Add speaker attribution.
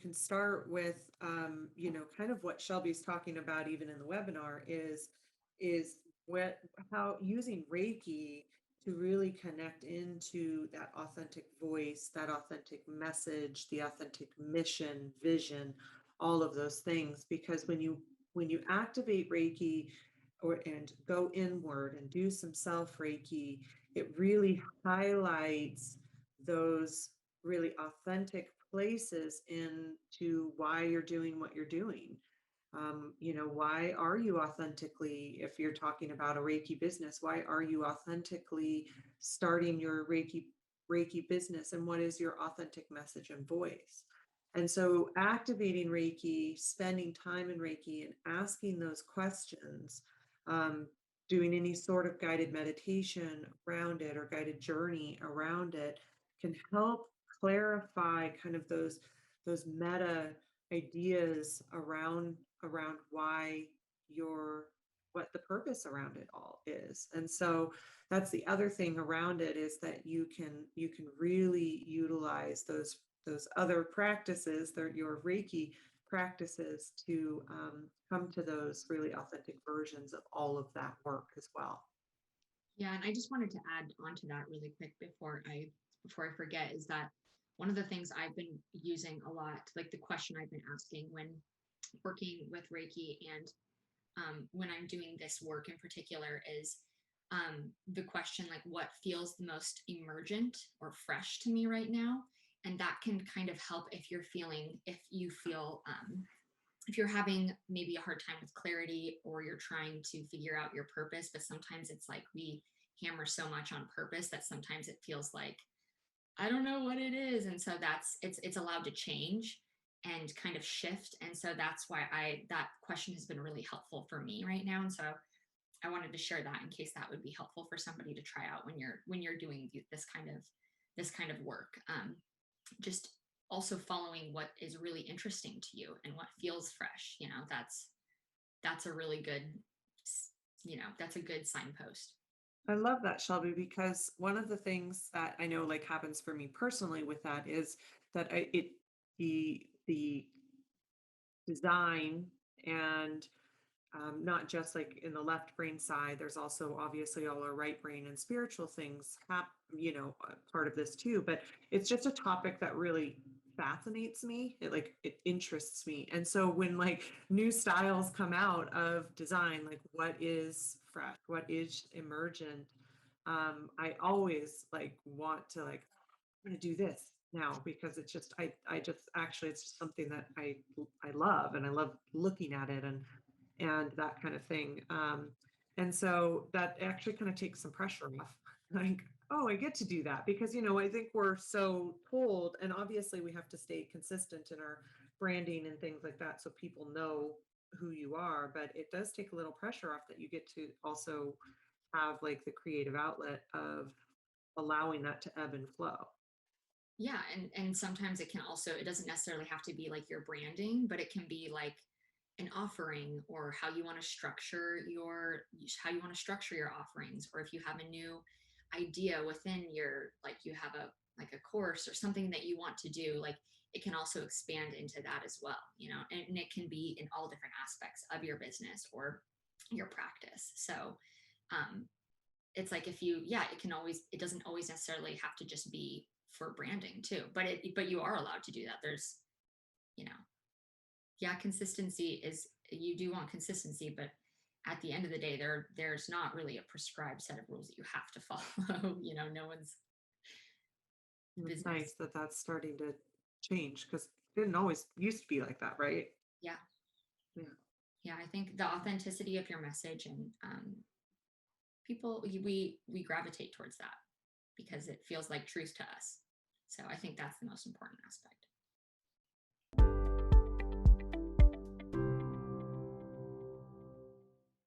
Speaker 1: can start with, kind of what Shelby's talking about, even in the webinar, is what how using Reiki to really connect into that authentic voice, that authentic message, the authentic mission, vision, all of those things. Because when you activate Reiki and go inward and do some self Reiki, it really highlights those really authentic places into why you're doing what you're doing. Why are you authentically, if you're talking about a Reiki business, why are you authentically starting your Reiki business, and what is your authentic message and voice? And so activating Reiki, spending time in Reiki and asking those questions, um, doing any sort of guided meditation around it or guided journey around it can help clarify kind of those meta ideas around why your what the purpose around it all is. And so that's the other thing around it, is that you can really utilize those other practices, your Reiki practices, to come to those really authentic versions of all of that work as well.
Speaker 2: Yeah, and I just wanted to add on to that really quick before I forget, is that one of the things I've been using a lot, like the question I've been asking when working with Reiki and when I'm doing this work in particular, is the question, like, what feels the most emergent or fresh to me right now? And that can kind of help if you feel if you're having maybe a hard time with clarity, or you're trying to figure out your purpose. But sometimes it's like we hammer so much on purpose that sometimes it feels like I don't know what it is. And so it's allowed to change and kind of shift. And so that's why that question has been really helpful for me right now. And so I wanted to share that in case that would be helpful for somebody to try out when you're doing this kind of work. Just also following what is really interesting to you and what feels fresh. That's a really good, that's a good signpost.
Speaker 1: I love that, Shelby, because one of the things that I know like happens for me personally with that is that the design and not just like in the left brain side, there's also obviously all our right brain and spiritual things part of this too, but it's just a topic that really fascinates me. It interests me. And so when like new styles come out of design, like what is fresh, what is emergent, I always like want to like, I'm going to do this now, because I just actually, it's just something that I love, and I love looking at it and that kind of thing. And so that actually kind of takes some pressure off. Like, oh, I get to do that, because, I think we're so told, and obviously we have to stay consistent in our branding and things like that, so people know who you are, but it does take a little pressure off, that you get to also have like the creative outlet of allowing that to ebb and flow.
Speaker 2: Yeah, and sometimes it doesn't necessarily have to be like your branding, but it can be like an offering, or how you want to structure your offerings, or if you have a new idea within your, like, you have a course or something that you want to do, like it can also expand into that as well, and it can be in all different aspects of your business or your practice. So it's like, it doesn't always necessarily have to just be for branding too, but you are allowed to do that. There's, you know, consistency is, you do want consistency, but at the end of the day, there's not really a prescribed set of rules that you have to follow. No one's
Speaker 1: It's
Speaker 2: business.
Speaker 1: nice that that's starting to change, because it didn't always used to be like that, right?
Speaker 2: Yeah.
Speaker 1: Yeah.
Speaker 2: Yeah. I think the authenticity of your message, and people, we gravitate towards that because it feels like truth to us. So I think that's the most important aspect.